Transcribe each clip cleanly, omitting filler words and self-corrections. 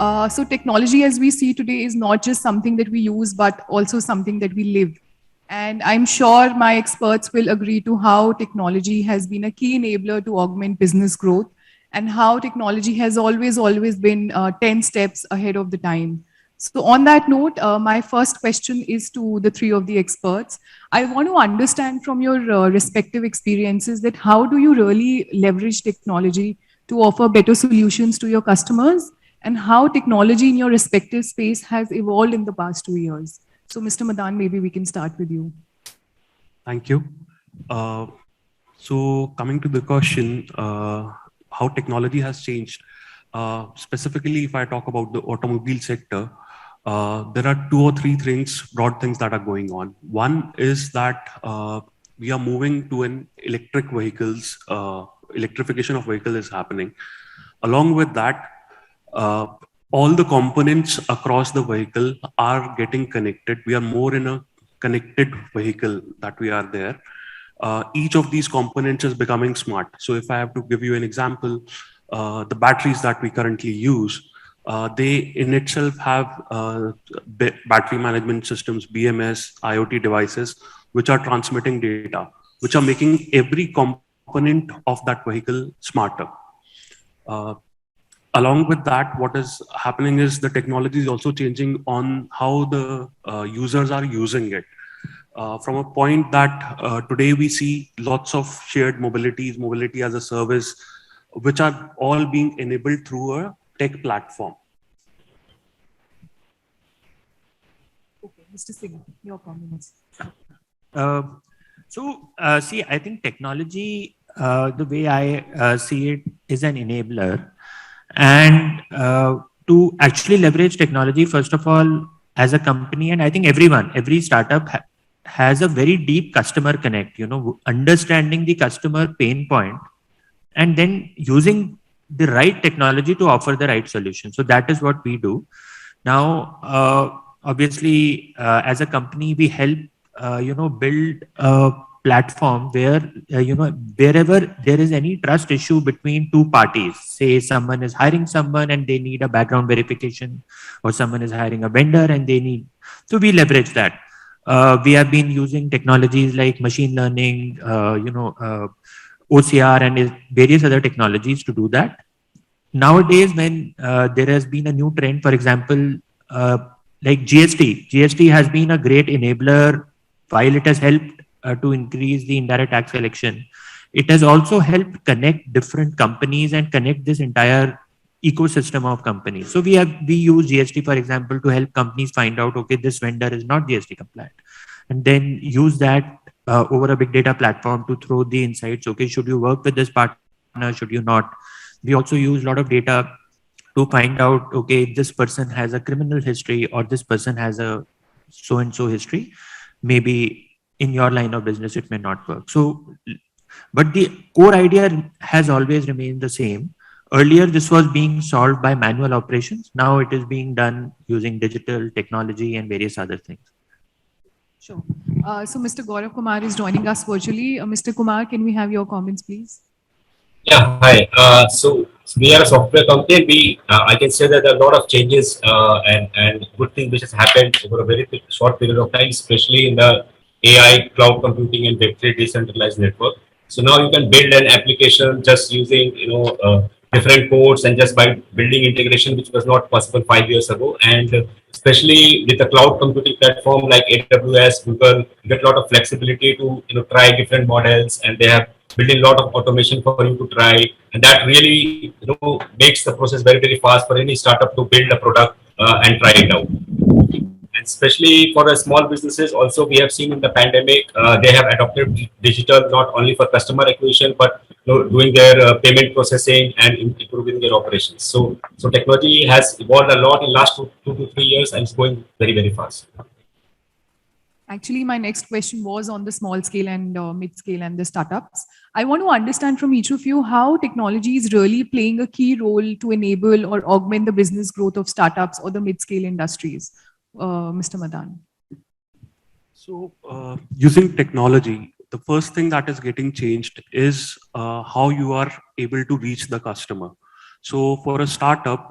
So technology as we see today is not just something that we use, but also something that we live. And I'm sure my experts will agree to how technology has been a key enabler to augment business growth and how technology has always been 10 steps ahead of the time. So on that note, my first question is to the three of the experts. I want to understand from your respective experiences that how do you really leverage technology to offer better solutions to your customers, and how technology in your respective space has evolved in the past 2 years. So Mr. Madaan, maybe we can start with you. Thank you. So coming to the question, how technology has changed, specifically if I talk about the automobile sector, there are 2 or 3 broad things that are going on. One is that we are moving to an electric vehicles, electrification of vehicle is happening. Along with that, all the components across the vehicle are getting connected. We are more in a connected vehicle that we are there. Each of these components is becoming smart. So if I have to give you an example, the batteries that we currently use, they in itself have battery management systems, BMS, IoT devices, which are transmitting data, which are making every component of that vehicle smarter. Along with that, what is happening is the technology is also changing on how the users are using it. From a point that today we see lots of shared mobility as a service, which are all being enabled through a tech platform. Okay, Mr. Singh, your comments. See, I think technology, the way I see it, is an enabler. And to actually leverage technology, first of all, as a company, and I think every startup has a very deep customer connect, understanding the customer pain point and then using the right technology to offer the right solution. So that is what we do. Now, obviously, as a company, we help, build a platform where, wherever there is any trust issue between two parties, say someone is hiring someone and they need a background verification, or someone is hiring a vendor and they need, so we leverage that. We have been using technologies like machine learning, OCR and various other technologies to do that. Nowadays, when there has been a new trend, for example, like GST has been a great enabler. While it has helped to increase the indirect tax collection, it has also helped connect different companies and connect this entire ecosystem of companies. So we use GST, for example, to help companies find out, okay, this vendor is not GST compliant, and then use that over a big data platform to throw the insights. Okay, should you work with this partner? Should you not? We also use a lot of data to find out, okay, this person has a criminal history or this person has a so-and-so history. Maybe in your line of business, it may not work. So, but the core idea has always remained the same. Earlier, this was being solved by manual operations. Now it is being done using digital technology and various other things. Sure. So Mr. Gaurav Kumar is joining us virtually. Mr. Kumar, can we have your comments, please? Yeah, hi. So we are a software company. I can say that there are a lot of changes and good things which has happened over a very short period of time, especially in the AI, cloud computing, and Web3 decentralized network. So now you can build an application just using different codes and just by building integration, which was not possible 5 years ago. And especially with the cloud computing platform like AWS, Google, you get a lot of flexibility to try different models, and they have building a lot of automation for you to try, and that really makes the process very fast for any startup to build a product and try it out. And especially for the small businesses, also we have seen in the pandemic they have adopted digital not only for customer acquisition but doing their payment processing and improving their operations. So technology has evolved a lot in last 2 to 3 years, and it's going very fast. Actually, my next question was on the small scale and mid scale and the startups. I want to understand from each of you how technology is really playing a key role to enable or augment the business growth of startups or the mid scale industries. Mr. Madaan. So using technology, the first thing that is getting changed is how you are able to reach the customer. So for a startup,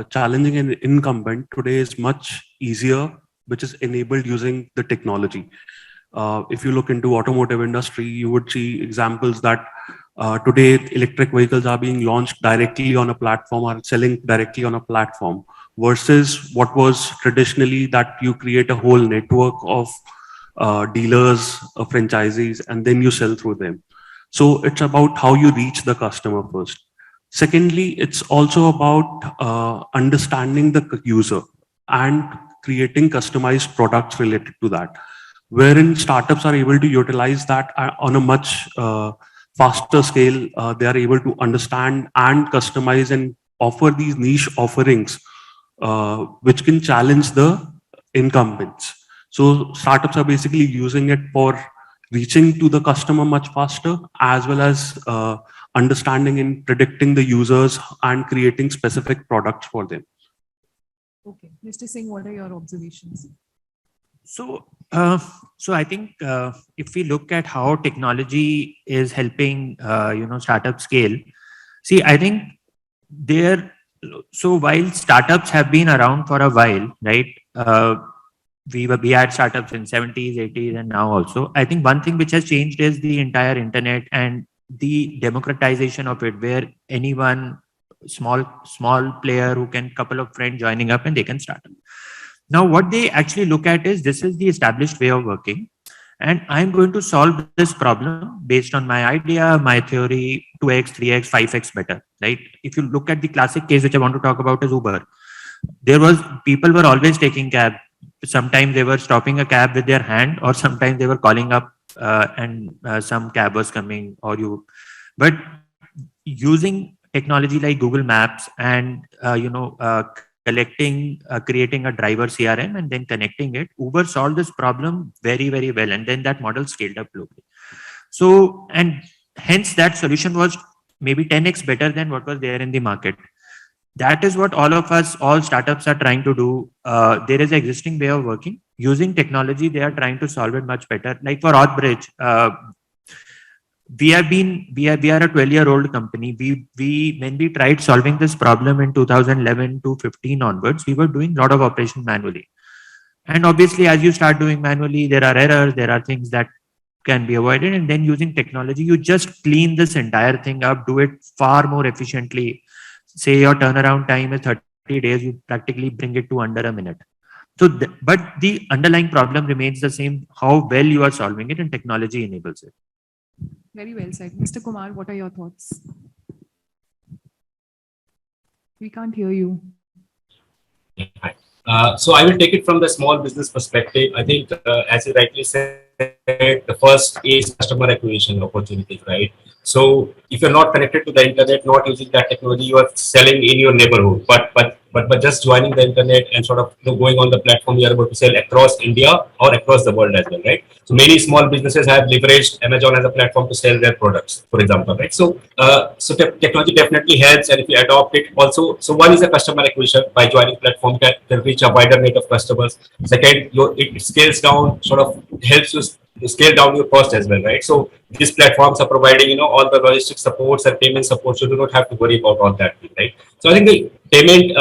challenging an incumbent today is much easier, which is enabled using the technology. If you look into automotive industry, you would see examples that today electric vehicles are being launched directly on a platform or selling directly on a platform, versus what was traditionally that you create a whole network of dealers, franchisees, and then you sell through them. So it's about how you reach the customer first. Secondly, it's also about understanding the user and creating customized products related to that, wherein startups are able to utilize that on a much faster scale. They are able to understand and customize and offer these niche offerings, which can challenge the incumbents. So startups are basically using it for reaching to the customer much faster, as well as understanding and predicting the users and creating specific products for them. Okay, Mr. Singh, what are your observations? So, I think if we look at how technology is helping, startup scale, see, I think so while startups have been around for a while, right? We had startups in 70s, 80s, and now also. I think one thing which has changed is the entire internet and the democratization of it, where anyone, small player who can, couple of friends joining up and they can start up. Now, what they actually look at is, this is the established way of working, and I'm going to solve this problem based on my idea, my theory, 2x, 3x, 5x better, right? If you look at the classic case which I want to talk about is Uber. People were always taking cab. Sometimes they were stopping a cab with their hand, or sometimes they were calling up and some cab was coming, but using technology like Google Maps and creating a driver CRM and then connecting it, Uber solved this problem very, very well, and then that model scaled up globally. So, and hence that solution was maybe 10x better than what was there in the market. That is what all startups are trying to do. There is an existing way of working. Using technology, they are trying to solve it much better. Like for AuthBridge, we are a 12-year-old company. When we tried solving this problem in 2011 to 15 onwards, we were doing a lot of operations manually. And obviously, as you start doing manually, there are errors, there are things that can be avoided. And then using technology, you just clean this entire thing up, do it far more efficiently. Say your turnaround time is 30 days, you practically bring it to under a minute. So, but the underlying problem remains the same, how well you are solving it, and technology enables it. Very well said. Mr. Kumar, what are your thoughts? We can't hear you. So I will take it from the small business perspective. I think, as you rightly said, the first is customer acquisition opportunities, right? So if you're not connected to the internet, not using that technology, you are selling in your neighborhood. But just joining the internet and sort of going on the platform, you are able to sell across India or across the world as well, right? So many small businesses have leveraged Amazon as a platform to sell their products, for example, right? So technology definitely helps, and if you adopt it also, so one is a customer acquisition. By joining platform, can reach a wider net of customers. Second, it scales down, sort of helps you to scale down your cost as well, right? So these platforms are providing, all the logistic supports and payment supports. So you do not have to worry about all that, right? So I think the payment,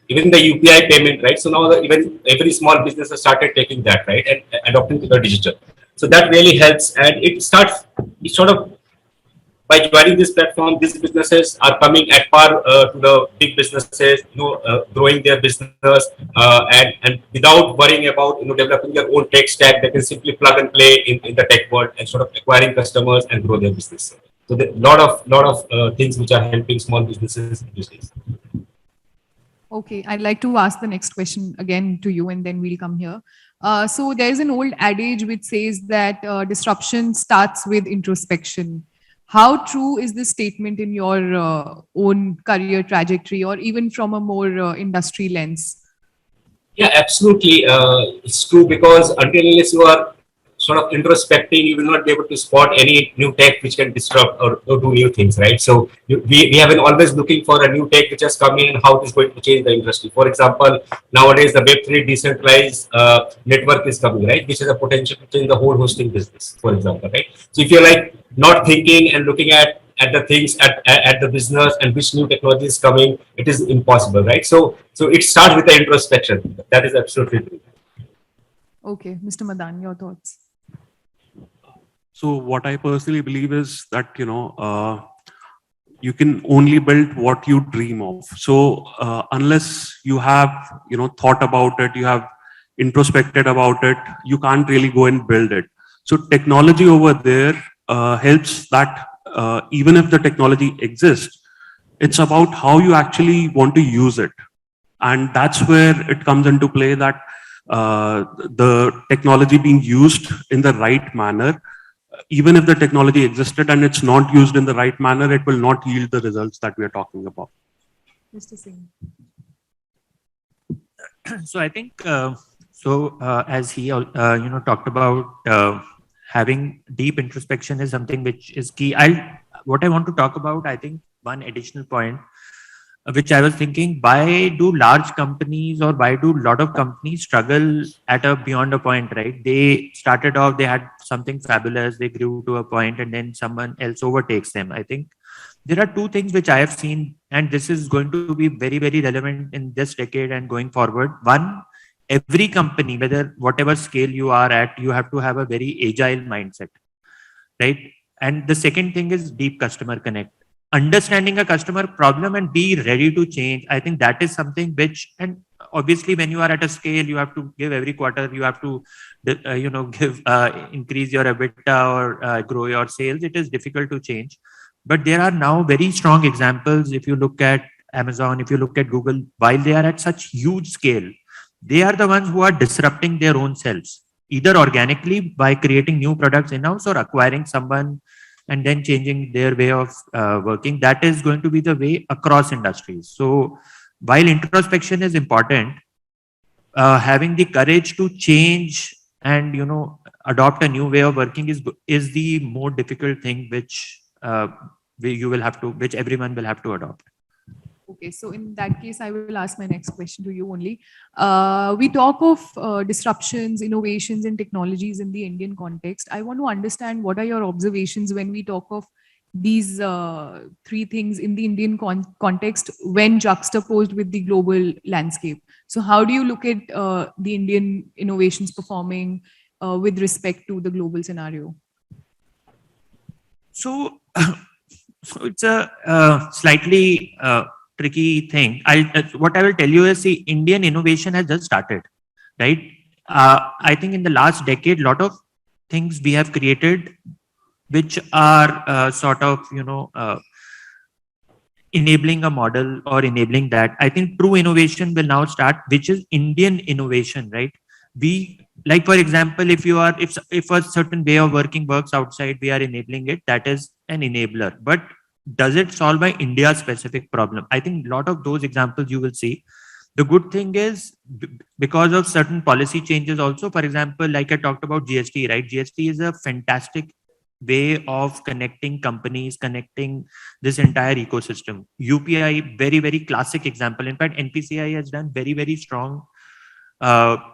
even the UPI payment, right? So now even every small business has started taking that, right, and adopting to the digital. So that really helps, and it sort of, by joining this platform, these businesses are coming at par to the big businesses, growing their business, and without worrying about developing their own tech stack. They can simply plug and play in the tech world and sort of acquiring customers and grow their business. So a lot of things which are helping small businesses these days. Okay, I'd like to ask the next question again to you, and then we'll come here. So there's an old adage which says that disruption starts with introspection. How true is this statement in your own career trajectory, or even from a more industry lens? Yeah, absolutely. It's true, because until unless you are sort of introspecting, you will not be able to spot any new tech which can disrupt or do new things, right? So we have been always looking for a new tech which has come in and how it is going to change the industry. For example, nowadays the Web3 decentralized network is coming, right? Which has a potential to change the whole hosting business, for example, right? So if you're like not thinking and looking at at the things at the business and which new technology is coming, it is impossible, right? So it starts with the introspection. That is absolutely true. Okay, Mr. Madaan, your thoughts. So what I personally believe is that, you can only build what you dream of. So unless you have, thought about it, you have introspected about it, you can't really go and build it. So technology over there helps that even if the technology exists, it's about how you actually want to use it. And that's where it comes into play, that the technology being used in the right manner, even if the technology existed and it's not used in the right manner, it will not yield the results that we are talking about. Mr. Singh. So I think, as he, talked about having deep introspection is something which is key. What I want to talk about, I think one additional point, which I was thinking, why do large companies or why do a lot of companies struggle at a beyond a point, right? They started off, they had something fabulous, they grew to a point and then someone else overtakes them. I think there are two things which I have seen, and this is going to be very, very relevant in this decade and going forward. One, every company, whatever scale you are at, you have to have a very agile mindset, right? And the second thing is deep customer connect. Understanding a customer problem and be ready to change. I think that is something which, and obviously when you are at a scale, you have to give every quarter, you have to, increase your EBITDA or grow your sales. It is difficult to change. But there are now very strong examples. If you look at Amazon, if you look at Google, while they are at such huge scale, they are the ones who are disrupting their own selves, either organically by creating new products in-house or acquiring someone and then changing their way of working. That is going to be the way across industries. So while introspection is important, having the courage to change and adopt a new way of working is the more difficult thing which which everyone will have to adopt. Okay, so in that case, I will ask my next question to you only. We talk of disruptions, innovations, and technologies in the Indian context. I want to understand what are your observations when we talk of these three things in the Indian context when juxtaposed with the global landscape. So, how do you look at the Indian innovations performing with respect to the global scenario? So, it's a slightly tricky thing. What I will tell you is, see, Indian innovation has just started, right? I think in the last decade, a lot of things we have created, which are sort of, enabling a model or enabling that. I think true innovation will now start, which is Indian innovation, right? Like, for example, if a certain way of working works outside, we are enabling it. That is an enabler. But does it solve an India specific problem? I think a lot of those examples you will see. The good thing is, because of certain policy changes also, for example, like I talked about GST, right? GST is a fantastic way of connecting companies, connecting this entire ecosystem. UPI, very, very classic example. In fact, NPCI has done very, very strong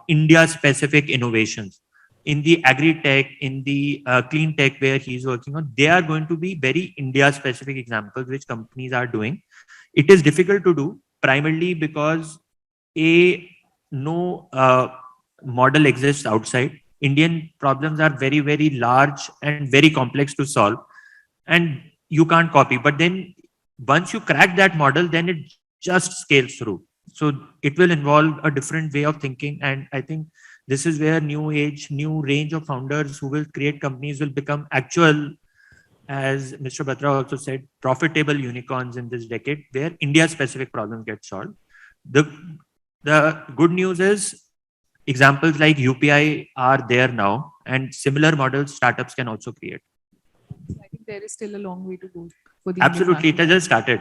India specific innovations. In the agri-tech, in the clean tech where he's working on, they are going to be very India-specific examples which companies are doing. It is difficult to do, primarily because no model exists outside. Indian problems are very, very large and very complex to solve, and you can't copy. But then once you crack that model, then it just scales through. So it will involve a different way of thinking, and I think this is where new range of founders who will create companies will become actual, as Mr. Batra also said, profitable unicorns in this decade, where India-specific problems get solved. The good news is examples like UPI are there now, and similar models startups can also create. I think there is still a long way to go for the Absolutely, it has just started.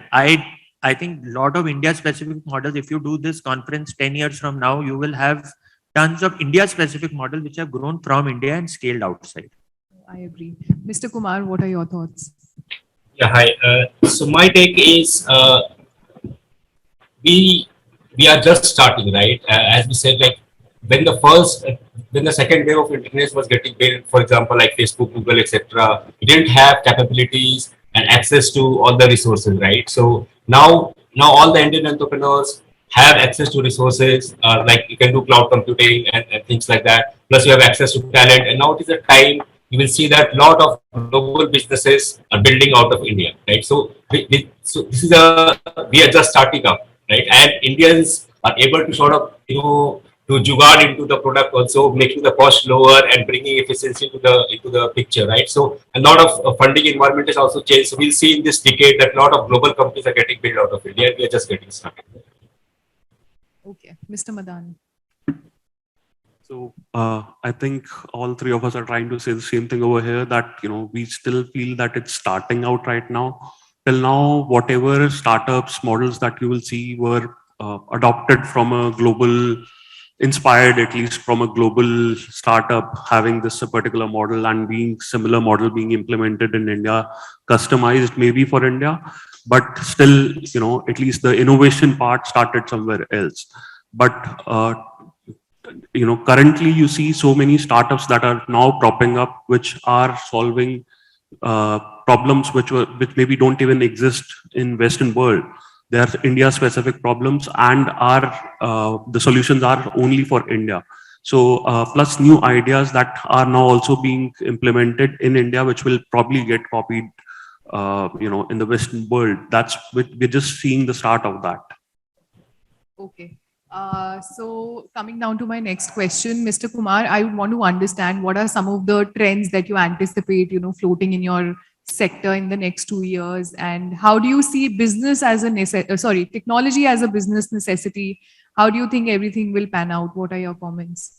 I think a lot of India-specific models, if you do this conference 10 years from now, you will have tons of India-specific models which have grown from India and scaled outside. I agree. Mr. Kumar, what are your thoughts? Yeah, hi. So my take is we are just starting, right? As we said, like when the second wave of internet was getting built, for example, like Facebook, Google, etc., we didn't have capabilities and access to all the resources, right? So now all the Indian entrepreneurs have access to resources, like you can do cloud computing and things like that. Plus you have access to talent, and now it is a time you will see that a lot of global businesses are building out of India, right? So so this is we are just starting up, right? And Indians are able to sort of, to jugaad into the product also, making the cost lower and bringing efficiency into the picture, right? So a lot of funding environment has also changed. So we'll see in this decade that a lot of global companies are getting built out of India, and we are just getting started. Okay, Mr. Madaan. So I think all three of us are trying to say the same thing over here, that we still feel that it's starting out right now. Till now, whatever startups models that you will see were adopted from a global, inspired at least from a global startup having this particular model and being similar model being implemented in India, customized maybe for India, but still, at least the innovation part started somewhere else. But currently you see so many startups that are now propping up, which are solving problems which maybe don't even exist in Western world. They are India specific problems, and the solutions are only for India. So plus new ideas that are now also being implemented in India, which will probably get copied in the Western world. We're just seeing the start of that. Okay. So coming down to my next question, Mr. Kumar, I would want to understand what are some of the trends that you anticipate, floating in your sector in the next 2 years, and how do you see business as a technology as a business necessity? How do you think everything will pan out? What are your comments?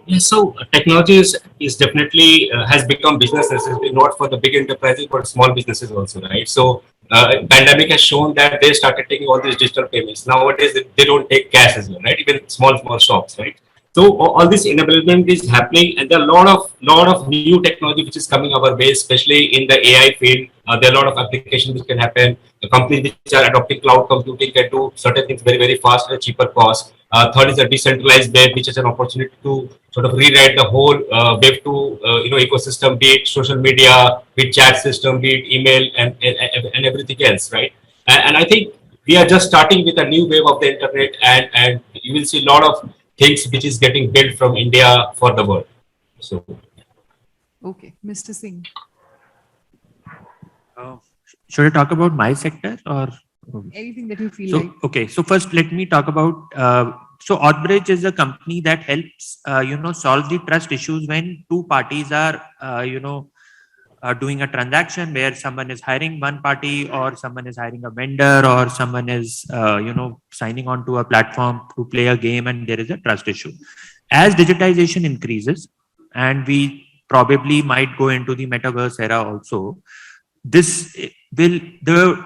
Yeah, so technology is definitely has become business necessity, not for the big enterprises, but small businesses also, right? So pandemic has shown that they started taking all these digital payments. Nowadays, they don't take cash as well, right? Even small shops, right? So all this enablement is happening, and there are a lot of new technology which is coming our way, especially in the AI field. There are a lot of applications which can happen. The companies which are adopting cloud computing can do certain things very, very fast at a cheaper cost. Third is a decentralized web, which is an opportunity to sort of rewrite the whole web to ecosystem, be it social media, be it chat system, be it email, and everything else, right? And I think we are just starting with a new wave of the internet, and you will see a lot of things which is getting built from India for the world. So, okay, Mr. Singh. Should I talk about my sector or anything that you feel like? Okay, so first let me talk about. So AuthBridge is a company that helps solve the trust issues when two parties are doing a transaction where someone is hiring one party, or someone is hiring a vendor, or someone is signing on to a platform to play a game, and there is a trust issue. As digitization increases, and we probably might go into the metaverse era also, the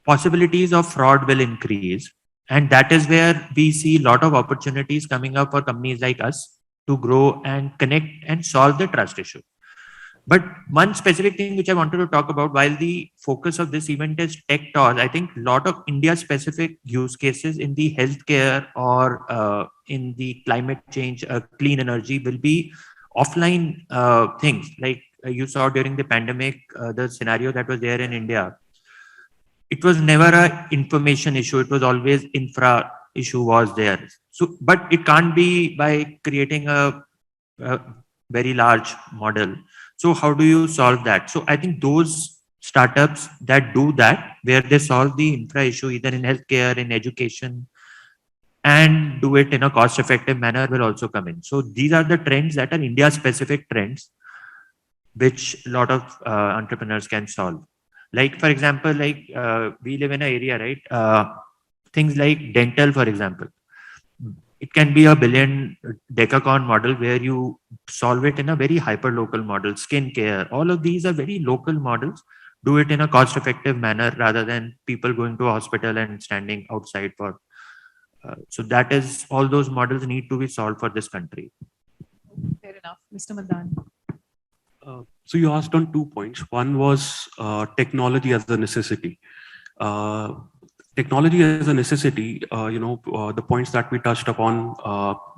possibilities of fraud will increase, and that is where we see a lot of opportunities coming up for companies like us to grow and connect and solve the trust issue. But one specific thing which I wanted to talk about, while the focus of this event is tech tours, I think a lot of India-specific use cases in the healthcare or in the climate change, clean energy will be offline things. Like you saw during the pandemic, the scenario that was there in India, it was never an information issue. It was always infra issue was there. So, but it can't be by creating a very large model. So how do you solve that? So I think those startups that do that, where they solve the infra issue either in healthcare, in education, and do it in a cost-effective manner, will also come in. So these are the trends that are India-specific trends, which a lot of entrepreneurs can solve. Like, for example, we live in an area, right? Things like dental, for example. It can be a billion decacorn model where you solve it in a very hyper-local model. Skincare, all of these are very local models. Do it in a cost-effective manner rather than people going to a hospital and standing outside for. So that is, all those models need to be solved for this country. Fair enough. Mr. Madaan. So you asked on 2 points. One was technology as a necessity. Technology as a necessity, the points that we touched upon,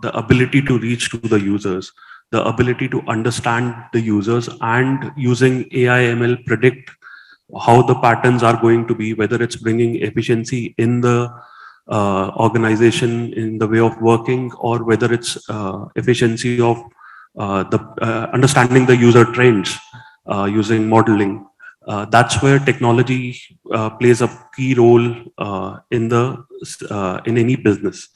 the ability to reach to the users, the ability to understand the users, and using AI ML predict how the patterns are going to be, whether it's bringing efficiency in the organization in the way of working, or whether it's efficiency of understanding the user trends using modeling. That's where technology plays a key role in any business.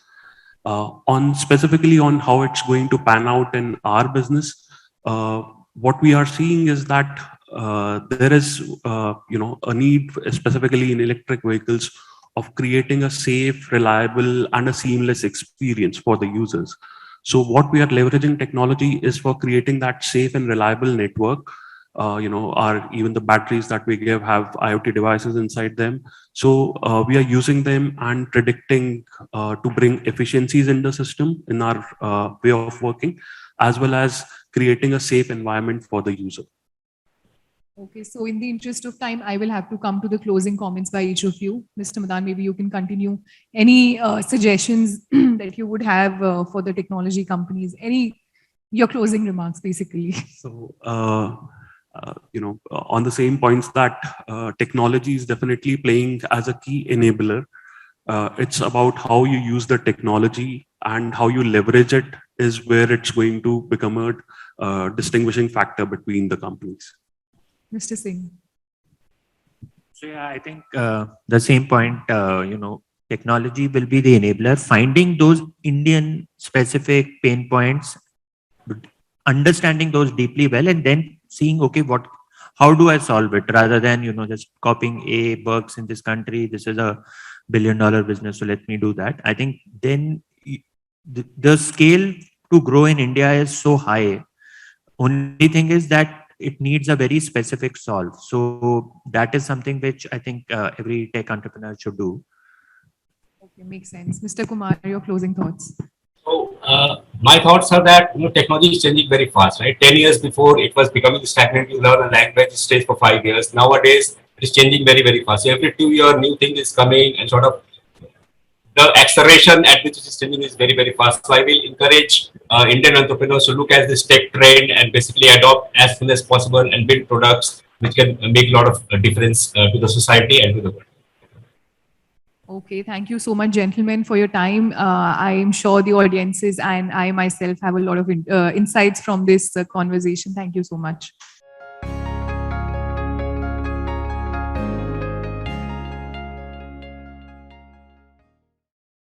On specifically on how it's going to pan out in our business, what we are seeing is that there is a need, specifically in electric vehicles, of creating a safe, reliable, and a seamless experience for the users. So what we are leveraging technology is for creating that safe and reliable network. Even the batteries that we give have IoT devices inside them. So we are using them and predicting to bring efficiencies in the system in our way of working, as well as creating a safe environment for the user. Okay, so in the interest of time, I will have to come to the closing comments by each of you. Mr. Madaan, maybe you can continue. Any suggestions that you would have for the technology companies? Your closing remarks, basically. So, on the same points that technology is definitely playing as a key enabler. It's about how you use the technology and how you leverage it is where it's going to become a distinguishing factor between the companies. Mr. Singh. So yeah, I think the same point, technology will be the enabler, finding those Indian specific pain points, understanding those deeply well, and then seeing, okay, how do I solve it, rather than, just copying works in this country. This is a $1 billion business, so let me do that. I think then the scale to grow in India is so high. Only thing is that it needs a very specific solve. So that is something which I think every tech entrepreneur should do. Okay, makes sense. Mr. Kumar, your closing thoughts. So my thoughts are that technology is changing very fast, right? 10 years before, it was becoming stagnant. You learn a language, it stays for 5 years. Nowadays, it is changing very, very fast. So every 2 years, new thing is coming, and sort of the acceleration at which it is changing is very, very fast. So I will encourage Indian entrepreneurs to look at this tech trend and basically adopt as soon as possible and build products which can make a lot of difference to the society and to the world. Okay, thank you so much, gentlemen, for your time. I am sure the audiences and I myself have a lot of insights from this conversation. Thank you so much.